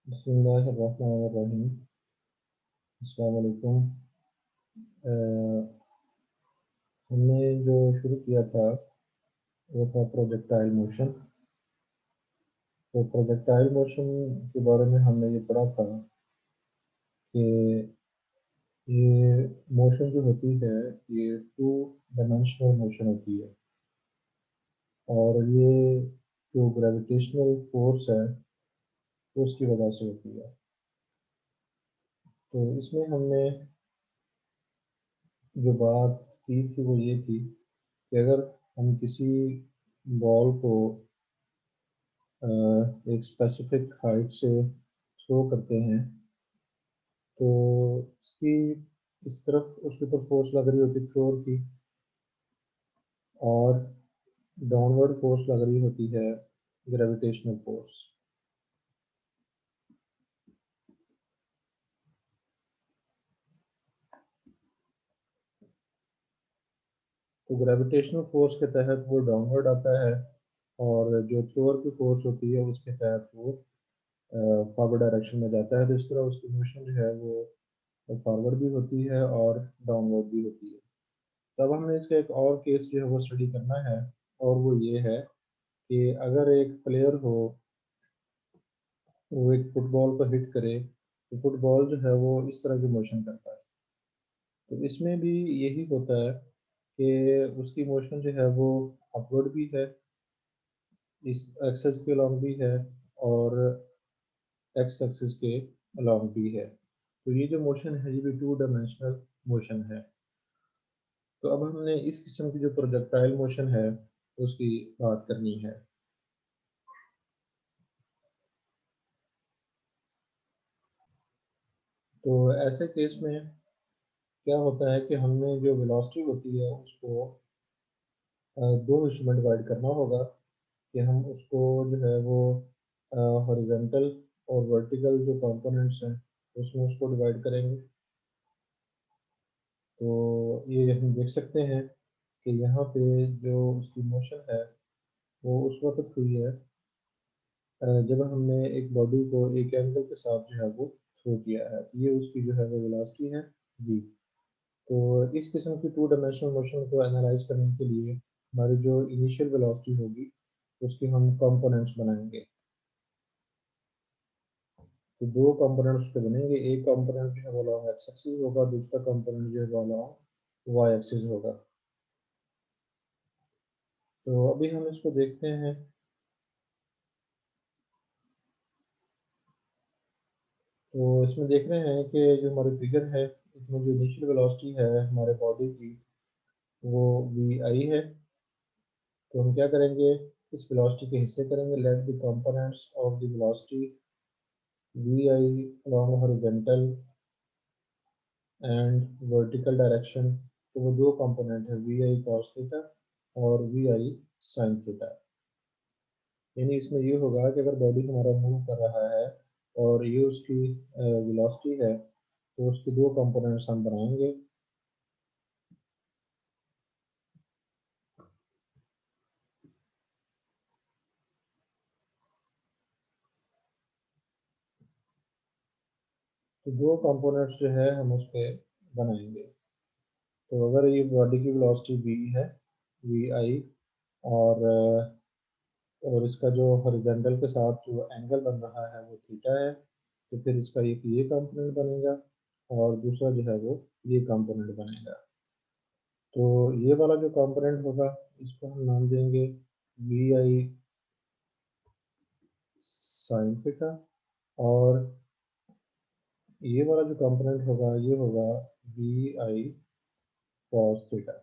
बिस्मिल्लाहिर्रहमानिर्रहीम। अस्सलाम वालेकुम। हमने जो शुरू किया था वो था प्रोजेक्टाइल मोशन। तो प्रोजेक्टाइल मोशन के बारे में हमने ये पढ़ा था कि ये मोशन जो होती है ये टू डायमेंशनल मोशन होती है और ये जो ग्रेविटेशनल फोर्स है उसकी वजह से होती है। तो इसमें हमने जो बात की थी वो ये थी कि अगर हम किसी बॉल को एक स्पेसिफिक हाइट से थ्रो करते हैं तो उसकी इस तरफ उसके ऊपर फोर्स लग रही होती थ्रोअर की और डाउनवर्ड फोर्स लग रही होती है ग्रेविटेशनल फोर्स। तो ग्रेविटेशनल फोर्स के तहत वो डाउनवर्ड आता है और जो थ्रोअर की फोर्स होती है उसके तहत वो फॉरवर्ड डायरेक्शन में जाता है। तो इस तरह उसकी मोशन जो है वो फॉरवर्ड भी होती है और डाउनवर्ड भी होती है। तब हमने इसका एक और केस जो है वो स्टडी करना है और वो ये है कि अगर एक प्लेयर हो वो एक फुटबॉल को हिट करे तो फुटबॉल जो है वो इस तरह की मोशन करता है। तो इसमें भी यही होता है कि उसकी मोशन जो है वो अपवर्ड भी है, इस एक्सेस के अलॉन्ग भी है और एक्स एक्सिस के अलॉन्ग भी है। तो ये जो मोशन है ये भी टू डायमेंशनल मोशन है। तो अब हमने इस किस्म की जो प्रोजेक्टाइल मोशन है उसकी बात करनी है। तो ऐसे केस में क्या होता है कि हमने जो वेलोसिटी होती है उसको दो हिस्सों में डिवाइड करना होगा कि हम उसको जो है वो हॉरिजॉन्टल और वर्टिकल जो कंपोनेंट्स हैं उसमें उसको डिवाइड करेंगे। तो ये हम देख सकते हैं कि यहाँ पे जो उसकी मोशन है वो उस वक्त हुई है जब हमने एक बॉडी को एक एंगल के साथ जो है वो थ्रो किया है। ये उसकी जो है वो वेलोसिटी है जी। तो इस किस्म की टू डायमेंशनल मोशन को एनालाइज करने के लिए हमारी जो इनिशियल वेलोसिटी होगी उसके हम कंपोनेंट्स बनाएंगे। तो दो कंपोनेंट उसके बनेंगे, एक कंपोनेंट जो है वो लॉन्ग एक्स एक्सिस होगा, दूसरा कंपोनेंट जो है वो लॉन्ग वाई एक्सिस होगा। तो अभी हम इसको देखते हैं। तो इसमें देख रहे हैं कि जो हमारी फिगर है इसमें जो इनिशियल वेलोसिटी है हमारे बॉडी की वो वी आई है। तो हम क्या करेंगे, इस वेलोसिटी के हिस्से करेंगे, let the components of the velocity V I along horizontal and vertical direction. तो वो दो कंपोनेंट है वी आई कॉस थीटा और वी आई साइन थीटा। यानी इसमें ये होगा कि अगर बॉडी हमारा मूव कर रहा है और ये उसकी वेलोसिटी है तो उसके दो कंपोनेंट्स हम बनाएंगे। तो दो कंपोनेंट्स जो है हम उसके बनाएंगे। तो अगर ये बॉडी की वेलोसिटी वी है, वी आई, और और इसका जो हॉरिजॉन्टल के साथ जो एंगल बन रहा है वो थीटा है, तो फिर इसका एक ये कंपोनेंट बनेगा और दूसरा जो है वो ये कंपोनेंट बनेगा। तो ये वाला जो कंपोनेंट होगा इसको हम नाम देंगे वी आई साइन थीटा और ये वाला जो कंपोनेंट होगा ये होगा वी आई कॉस थीटा।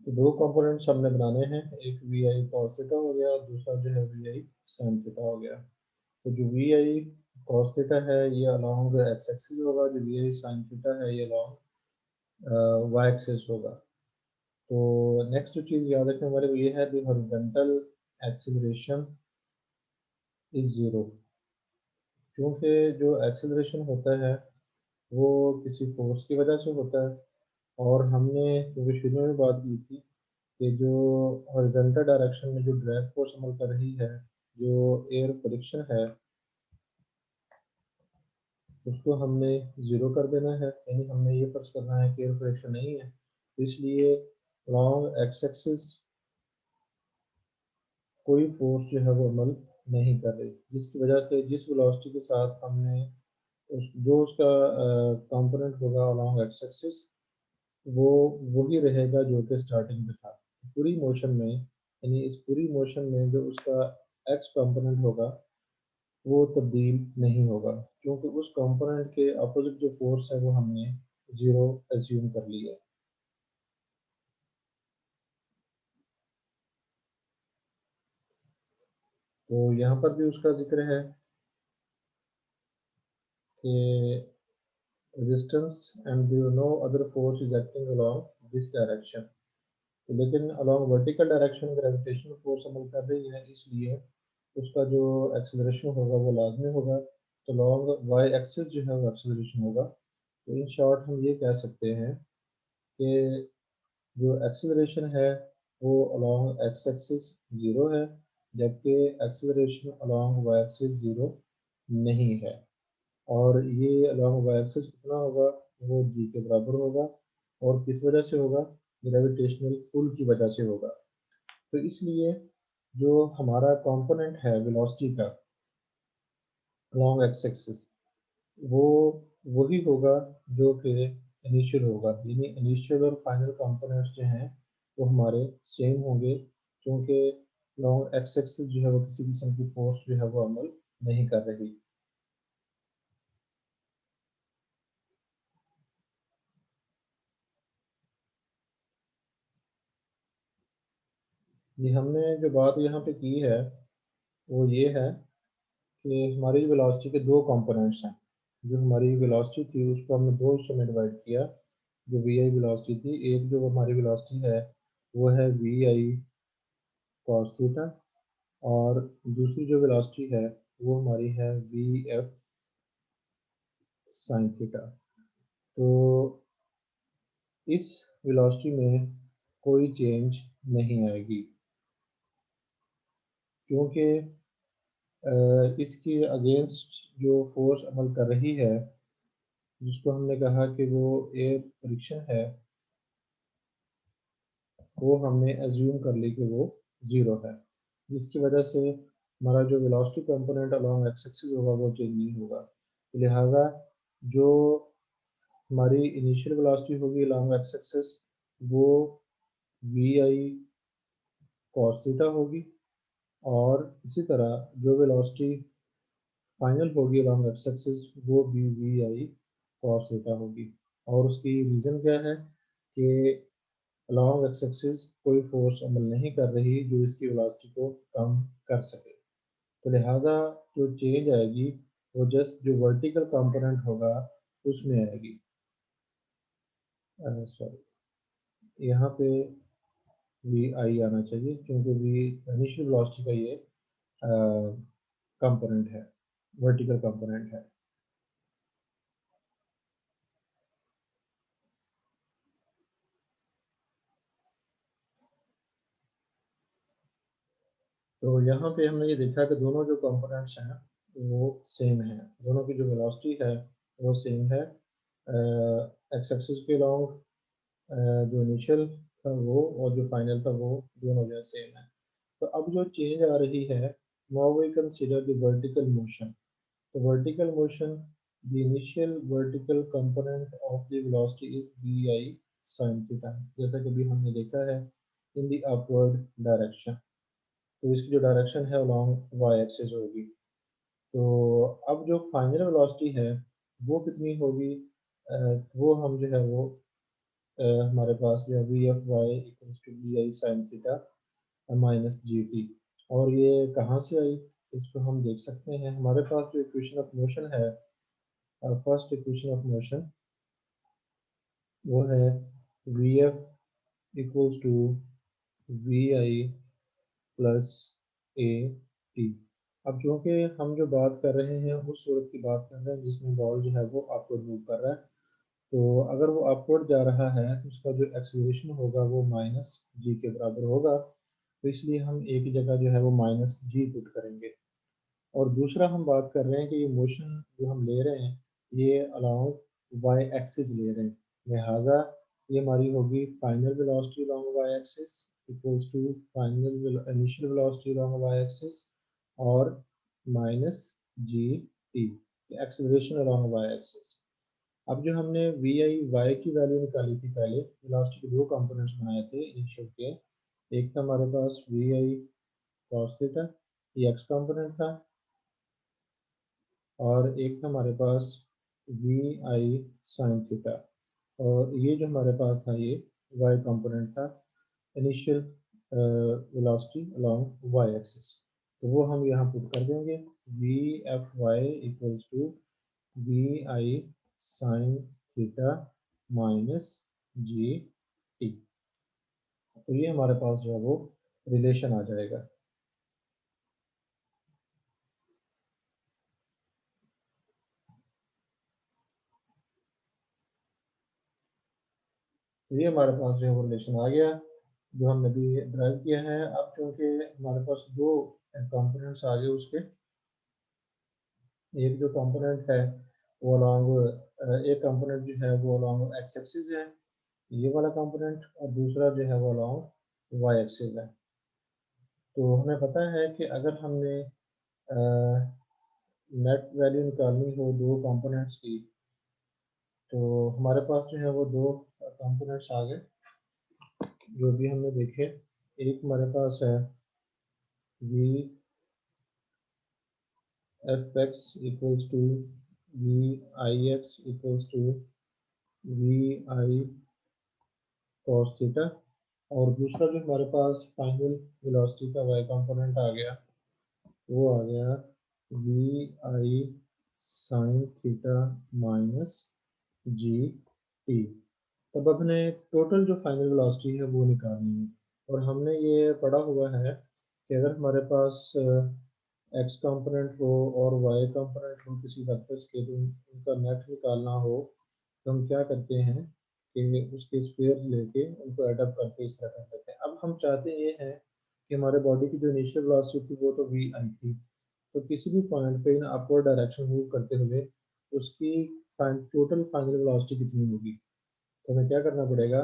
तो दो कंपोनेंट्स हमने बनाने हैं, एक वी आई कॉस थीटा हो गया और दूसरा जो है वी आई साइन थीटा हो गया। तो जो वी आई कॉस थीटा है ये अलॉन्ग एक्स एक्सिस होगा, जो वी आई साइन थीटा है ये अलॉन्ग वाई एक्सिस होगा। तो नेक्स्ट चीज़ याद रखने हमारे को ये है the horizontal acceleration is zero, क्योंकि जो एक्सीलरेशन होता है वो किसी फोर्स की वजह से होता है। और हमने क्योंकि शुरू में बात की थी कि जो हॉरिजॉन्टल डायरेक्शन में जो ड्रैग फोर्स अमल कर रही है, जो एयर फ्रिक्शन है, उसको हमने ज़ीरो कर देना है, यानी हमने ये फर्ज करना है कि एयर फ्रिक्शन नहीं है। तो इसलिए लॉन्ग एक्स एक्सिस कोई फोर्स जो है वो अमल नहीं कर रही, जिसकी वजह से जिस वेलोसिटी के साथ हमने जो उसका कंपोनेंट होगा अलॉन्ग एक्स एक्सिस वो वही रहेगा जो कि स्टार्टिंग में था। पूरी मोशन में, यानी इस पूरी मोशन में जो उसका एक्स कंपोनेंट होगा वो तब्दील नहीं होगा, क्योंकि उस कंपोनेंट के अपोजिट जो फोर्स है वो हमने ज़ीरो एज्यूम कर लिया है। तो यहाँ पर भी उसका जिक्र है कि resistance and no other force is acting along this direction. तो लेकिन along vertical direction gravitational force अमल कर रही है, इसलिए उसका जो एक्सेलरेशन होगा वो लाजमी होगा। तो लॉन्ग वाई एक्सिस जो है वो एक्सेलरेशन होगा। तो इन शॉर्ट हम ये कह सकते हैं कि जो एक्सेलरेशन है वो अलोंग एक्स एक्सिस ज़ीरो है, जबकि acceleration along Y axis zero नहीं है। और ये अलोंग वाई एक्सिस कितना होगा, वो जी के बराबर होगा। और किस वजह से होगा, ग्रेविटेशनल पुल की वजह से होगा। तो इसलिए जो हमारा कंपोनेंट है वेलोसिटी का अलोंग एक्स एक्सिस, वो वही होगा जो कि इनिशियल होगा, यानी इनिशियल और फाइनल कंपोनेंट्स जो हैं वो हमारे सेम होंगे, क्योंकि लॉन्ग एक्स एक्सिस जो है वो किसी किस्म की फोर्स जो है वो अमल नहीं कर रही। ये हमने जो बात यहाँ पे की है वो ये है कि हमारी वेलोसिटी के दो कंपोनेंट्स हैं। जो हमारी वेलोसिटी थी उसको हमने दो हिस्सों में डिवाइड किया। जो वी आई वेलोसिटी थी, एक जो हमारी वेलोसिटी है वो है वी आई कॉस थीटा, और दूसरी जो वेलोसिटी है वो हमारी है वी एफ साइन थीटा। तो इस वेलोसिटी में कोई चेंज नहीं आएगी, क्योंकि इसके अगेंस्ट जो फोर्स अमल कर रही है, जिसको हमने कहा कि वो एयर फ्रिक्शन है, वो हमने एज्यूम कर ली कि वो ज़ीरो है, जिसकी वजह से हमारा जो velocity component along x axis होगा वो चेंज नहीं होगा। तो लिहाजा जो हमारी इनिशियल वेलोसिटी होगी अलोंग एक्स एक्सिस वो वी आई कॉस थीटा होगी, और इसी तरह जो वेलोसिटी फाइनल होगी अलोंग एक्स एक्सिस वो भी वी आई कॉस थीटा होगी। और उसकी रीज़न क्या है कि अलोंग एक्स एक्सिस कोई फोर्स अमल नहीं कर रही जो इसकी वेलोसिटी को कम कर सके। तो लिहाजा जो चेंज आएगी वो जस्ट जो वर्टिकल कंपोनेंट होगा उसमें आएगी। सॉरी, यहाँ पे वी आई आना चाहिए, क्योंकि वी इनिशियल वेलोसिटी का ये कंपोनेंट है, वर्टिकल कंपोनेंट है। तो यहाँ पे हमने ये देखा कि दोनों जो कंपोनेंट्स हैं वो सेम हैं, दोनों की जो वेलोसिटी है वो सेम है। एक्स एक्सिस के अलॉन्ग जो इनिशियल था वो और जो फाइनल था वो दोनों जो सेम है। तो अब जो चेंज आ रही है, now we consider the vertical motion. तो vertical motion, the initial vertical component of the velocity is v I sine theta, जैसा कि अभी हमने देखा है इन द अपवर्ड डायरेक्शन। तो इसकी जो डायरेक्शन है अलॉन्ग वाई एक्सिस होगी। तो अब जो फाइनल वेलोसिटी है वो कितनी होगी, वो हम जो है वो हमारे पास जो है V F Y equals to V I sine theta minus ji T. और ये कहाँ से आई, इसको हम देख सकते हैं। हमारे पास जो इक्वेशन ऑफ मोशन है, फर्स्ट इक्वेशन ऑफ मोशन वो है V F equals to V I plus A T. अब क्योंकि हम जो बात कर रहे हैं उस सूरत की बात कर रहे हैं जिसमें बॉल जो है वो अपवर्ड मूव कर रहा है, तो अगर वो अपवर्ड जा रहा है तो उसका जो एक्सेलरेशन होगा वो माइनस जी के बराबर होगा। तो इसलिए हम एक जगह जो है वो माइनस जी पुट करेंगे। और दूसरा हम बात कर रहे हैं कि ये मोशन जो हम ले रहे हैं ये अलोंग वाई एक्सिस ले रहे हैं, लिहाजा ये हमारी होगी final velocity along Y axis equals to final initial velocity along Y axis और माइनस जी t acceleration along Y axis. अब जो हमने वी आई वाई की वैल्यू निकाली थी पहले, वेलोसिटी के दो कंपोनेंट्स बनाए थे इनिशियल के, एक था हमारे पास वी आई कॉस थीटा, ये एक्स कंपोनेंट था, और एक था हमारे पास वी आई साइन थीटा, और ये जो हमारे पास था ये वाई कंपोनेंट था, initial velocity along Y axis. तो वो हम यहाँ पुट कर देंगे, V F Y equals to V I sine theta minus ji T. तो ये हमारे पास जो है वो रिलेशन आ जाएगा। तो ये हमारे पास जो है वो रिलेशन आ गया जो हमने अभी ड्राइव किया है। अब क्योंकि हमारे पास दो कंपोनेंट्स आ गए उसके, एक जो कंपोनेंट है वो अलॉन्ग, एक कंपोनेंट जो है वो अलॉन्ग एक्स एक्सिस है, ये वाला कंपोनेंट, और दूसरा जो है वो अलॉन्ग वाई एक्सिस है। तो हमें पता है कि अगर हमने नेट वैल्यू निकालनी हो दो कंपोनेंट्स की, तो हमारे पास जो है वो दो कंपोनेंट्स आ गए जो भी हमने देखे। एक हमारे पास है V F X equals to V I X equals to V I cos theta, और दूसरा जो हमारे पास फाइनल वेलोसिटी का वाई कंपोनेंट आ गया वो आ गया वी आई साइन थीटा माइनस जी टी। तब अपने टोटल जो फाइनल वेलोसिटी है वो निकालनी है। और हमने ये पढ़ा हुआ है कि अगर हमारे पास एक्स कंपोनेंट हो और वाई कंपोनेंट हो किसी वेक्टर्स के, तो उनका नेट निकालना हो तो हम क्या करते हैं कि उसके स्क्वेयर्स लेके उनको एडअप करके इस तरह कर देते हैं। अब हम चाहते ये हैं कि हमारे बॉडी की जो इनिशियल वेलोसिटी थी वो तो वी आई थी, तो किसी भी पॉइंट पे इन अपवर्ड डायरेक्शन मूव करते हुए उसकी टोटल फाइनल वेलोसिटी कितनी होगी। तो हमें क्या करना पड़ेगा,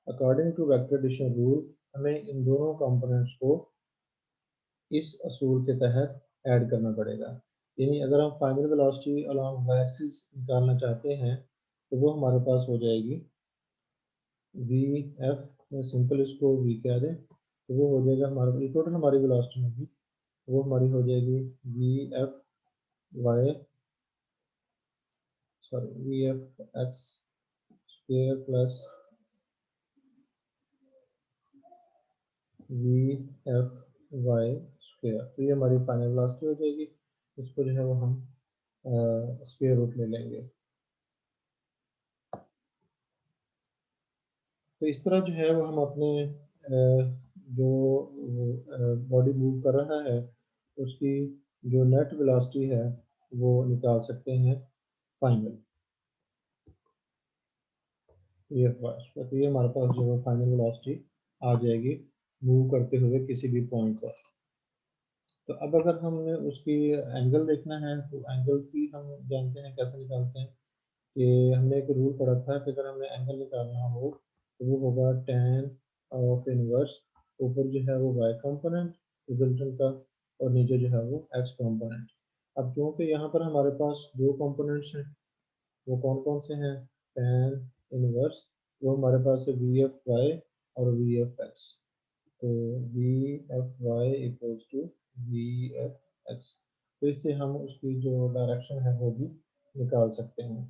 according to vector addition rule हमें इन दोनों कंपोनेंट्स को इस असूल के तहत ऐड करना पड़ेगा। यानी अगर हम final velocity along Y axis निकालना चाहते हैं तो वो हमारे पास हो जाएगी वी एफ, में सिंपल इसको वी कह दें, तो वो हो जाएगा हमारा टोटल हमारी वेलोसिटी होगी वो हमारी हो जाएगी V F Y, sorry V F X square plus V F Y square. तो ये हमारी फाइनल वेलोसिटी हो जाएगी, इसको जो है वो हम स्क्वेयर रूट ले लेंगे। तो इस तरह जो है वो हम अपने जो बॉडी मूव कर रहा है उसकी जो नेट वेलोसिटी है वो निकाल सकते हैं फाइनल। ये तो ये हमारे पास जो है फाइनल वेलोसिटी आ जाएगी मूव करते हुए किसी भी पॉइंट पर। तो अब अगर हमने उसकी एंगल देखना है तो एंगल की हम जानते हैं कैसे निकालते हैं, कि हमने एक रूल पढ़ा था कि अगर हमें एंगल निकालना हो तो वो होगा tan ऑफ इनवर्स, ऊपर जो है वो y कंपोनेंट रिजल्टेंट का, और नीचे जो है वो x कंपोनेंट। अब क्योंकि यहाँ पर हमारे पास दो कंपोनेंट्स हैं, वो कौन कौन से हैं, tan इनवर्स, वो हमारे पास है वी एफ वाई और वी एफ एक्स। तो V F Y equals to V F X. तो इससे हम उसकी जो डायरेक्शन है वो भी निकाल सकते हैं।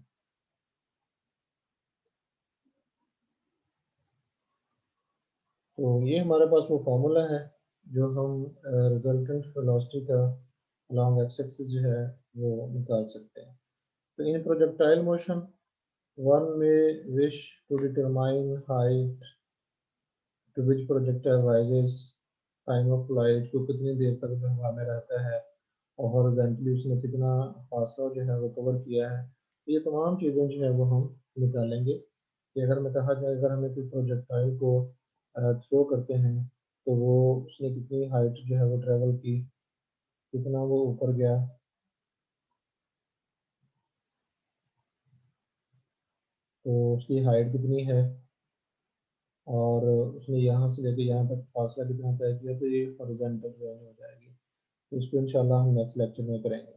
तो ये हमारे पास वो फ़ॉर्मूला है, जो हम रिज़ल्टेंट वेलोसिटी का अलॉन्ग एक्स एक्सिस जो है, वो निकाल सकते हैं। तो in projectile motion, one may wish to determine height to which projectile rises, time of flight को कितनी देर तक जो हवा में रहता है, और हॉरिजॉन्टली उसने कितना फासला जो है वो कवर किया है। ये तमाम चीज़ें जो है वो हम निकालेंगे कि अगर मैं कहा जाए, अगर हमें कोई प्रोजेक्टाइल को थ्रो करते हैं, तो वो उसने कितनी हाइट जो है वो ट्रैवल की, कितना वो ऊपर गया, तो उसकी हाइट कितनी है, और उसने यहाँ से लेके यहाँ तक फासला कितना तय किया, तो ये हॉरिजॉन्टल रेंज हो जाएगी। तो इसको इंशाल्लाह हम नेक्स्ट लेक्चर में करेंगे।